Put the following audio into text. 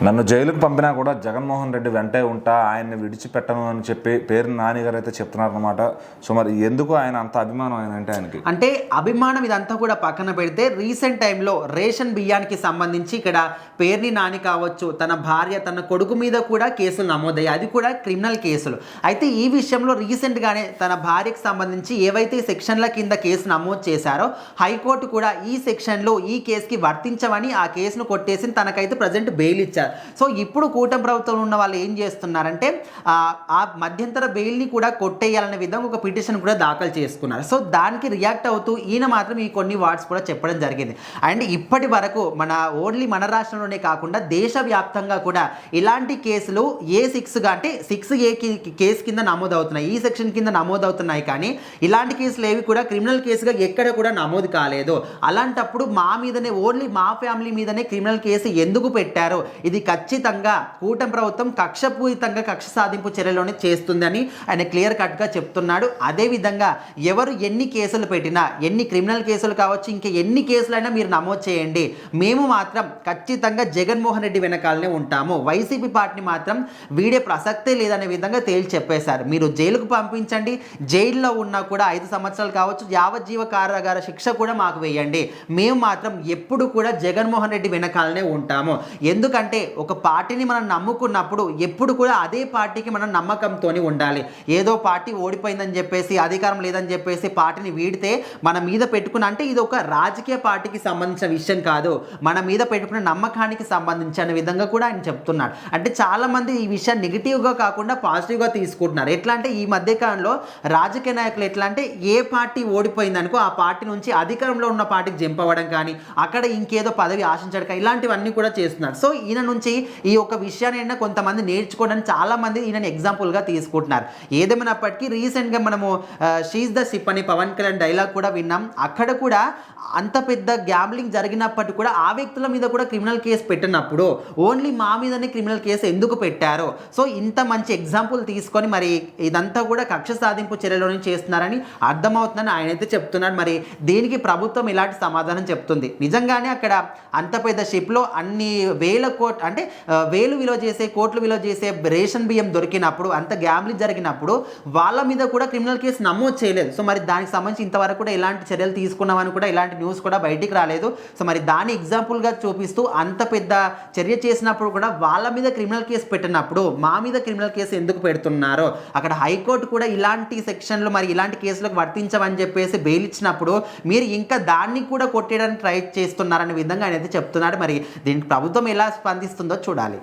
నన్ను జైలుకు పంపినా కూడా జగన్మోహన్ రెడ్డి వెంటే ఉంటా, ఆయన్ని విడిచిపెట్టను అని చెప్పి పేరు నాని గారు అయితే చెప్తున్నారు అనమాట. సో మరి ఎందుకు ఆయన అంత అభిమానం ఆయన అంటే ఆయనకి? అంటే అభిమానం ఇదంతా కూడా పక్కన పెడితే రీసెంట్ టైంలో రేషన్ బియ్యానికి సంబంధించి ఇక్కడ పేర్ని నాని కావచ్చు, తన భార్య తన కొడుకు మీద కూడా కేసులు నమోదయ్యాయి, అది కూడా క్రిమినల్ కేసులు. అయితే ఈ విషయంలో రీసెంట్గానే తన భార్యకు సంబంధించి ఏవైతే సెక్షన్ల కింద కేసు నమోదు చేశారో హైకోర్టు కూడా ఈ సెక్షన్లో ఈ కేసుకి వర్తించవని ఆ కేసును కొట్టేసి తనకైతే ప్రజెంట్ బెయిల్ ఇచ్చారు. సో ఇప్పుడు కూటమి ప్రభుత్వంలో ఉన్న వాళ్ళు ఏం చేస్తున్నారంటే ఆ మధ్యంతర బెయిల్ని కూడా కొట్టేయాలనే విధంగా ఒక పిటిషన్ కూడా దాఖలు చేసుకున్నారు. సో దానికి రియాక్ట్ అవుతూ ఈయన మాత్రం ఈ కొన్ని వర్డ్స్ కూడా చెప్పడం జరిగింది. అండ్ ఇప్పటి వరకు ఓన్లీ మన రాష్ట్రంలోనే కాకుండా దేశవ్యాప్తంగా కూడా ఇలాంటి కేసులు A6గా అంటే 6A కేసు కింద నమోదవుతున్నాయి, ఈ సెక్షన్ కింద నమోదవుతున్నాయి. కానీ ఇలాంటి కేసులు ఏవి కూడా క్రిమినల్ కేసుగా ఎక్కడ కూడా నమోదు కాలేదు. అలాంటప్పుడు మా మీదనే ఓన్లీ మా ఫ్యామిలీ మీదనే క్రిమినల్ కేసు ఎందుకు పెట్టారు? ఇది ఖచ్చితంగా కూటమి ప్రభుత్వం కక్షపూరితంగా కక్ష సాధింపు చర్యలోనే చేస్తుందని ఆయన క్లియర్ కట్గా చెప్తున్నాడు. అదేవిధంగా ఎవరు ఎన్ని కేసులు పెట్టినా, ఎన్ని క్రిమినల్ కేసులు కావచ్చు, ఇంకా ఎన్ని కేసులైనా మీరు నమోదు చేయండి, మేము మాత్రం ఖచ్చితంగా జగన్మోహన్ రెడ్డి వెనకాలనే ఉంటాము, వైసీపీ పార్టీని మాత్రం వీడే ప్రసక్తే లేదనే విధంగా తేల్చి చెప్పేశారు. మీరు జైలుకు పంపించండి, జైల్లో ఉన్నా కూడా 5 సంవత్సరాలు కావచ్చు, యావజ్జీవ కారాగార శిక్ష కూడా మాకు వేయండి, మేము మాత్రం ఎప్పుడు కూడా జగన్మోహన్ రెడ్డి వెనకాలనే ఉంటాము. ఎందుకంటే ఒక పార్టీని మనం నమ్ముకున్నప్పుడు ఎప్పుడు కూడా అదే పార్టీకి మనం నమ్మకంతోని ఉండాలి. ఏదో పార్టీ ఓడిపోయిందని చెప్పేసి, అధికారం లేదని చెప్పేసి పార్టీని వీడితే మన మీద పెట్టుకున్న, అంటే ఇది ఒక రాజకీయ పార్టీకి సంబంధించిన విషయం కాదు, మన మీద పెట్టుకున్న నమ్మకానికి సంబంధించిన విధంగా కూడా ఆయన చెప్తున్నాడు. అంటే చాలామంది ఈ విషయాన్ని నెగిటివ్గా కాకుండా పాజిటివ్గా తీసుకుంటున్నారు. ఎట్లా అంటే ఈ మధ్యకాలంలో రాజకీయ నాయకులు ఎట్లా అంటే ఏ పార్టీ ఓడిపోయిందనుకో ఆ పార్టీ నుంచి అధికారంలో ఉన్న పార్టీకి జంప్ అవ్వడం కానీ, అక్కడ ఇంకేదో పదవి ఆశించడం కానీ ఇలాంటివన్నీ కూడా చేస్తున్నారు. సో ఈయన నుంచి ఈ యొక్క విషయాన్ని కొంతమంది నేర్చుకోవడానికి చాలామంది ఈయనని ఎగ్జాంపుల్గా తీసుకుంటున్నారు. ఏదేమైనప్పటికీ రీసెంట్గా మనము షీజ్ ద షిప్ అని పవన్ కళ్యాణ్ డైలాగ్ కూడా విన్నాం. అక్కడ కూడా అంత పెద్ద గ్యాంబ్లింగ్ జరిగినప్పటికీ కూడా ఆ వ్యక్తుల మీద కూడా క్రిమినల్ కేసు పెట్టినప్పుడు ఓన్లీ మా మీదనే క్రిమినల్ కేసు ఎందుకు పెట్టారో, సో ఇంత మంచి ఎగ్జాంపుల్ తీసుకొని మరి ఇదంతా కూడా కక్ష సాధింపు చర్యలోనే చేస్తున్నారని అర్థమవుతుందని ఆయన అయితే చెప్తున్నారు. మరి దీనికి ప్రభుత్వం ఇలాంటి సమాధానం చెప్తుంది. నిజంగానే అక్కడ అంత పెద్ద షిప్లో అన్ని వేలు విలువ చేసే, కోట్లు విలువ చేసే రేషన్ బియ్యం దొరికినప్పుడు, అంత గ్యాంబ్లింగ్ జరిగినప్పుడు వాళ్ళ మీద కూడా క్రిమినల్ కేసు నమోదు చేయలేదు. సో మరి దానికి సంబంధించి ఇంతవరకు కూడా ఎలాంటి చర్యలు తీసుకున్నామని కూడా ఇలాంటి న్యూస్ కూడా బయటికి రాలేదు. సో మరి దాన్ని ఎగ్జాంపుల్గా చూపిస్తూ అంత పెద్ద చర్య చేసినప్పుడు కూడా వాళ్ళ మీద క్రిమినల్ కేసు పెట్టినప్పుడు మా మీద క్రిమినల్ కేసు ఎందుకు పెడుతున్నారో, అక్కడ హైకోర్టు కూడా ఇలాంటి సెక్షన్లు మరి ఇలాంటి కేసులకు వర్తించమని చెప్పేసి బెయిల్ ఇచ్చినప్పుడు మీరు ఇంకా దాన్ని కూడా కొట్టేయడానికి ట్రై చేస్తున్నారనే విధంగా ఆయన అయితే చెప్తున్నాడు. మరి దీనికి ప్రభుత్వం ఎలా స్పందిస్తుందో చూడాలి.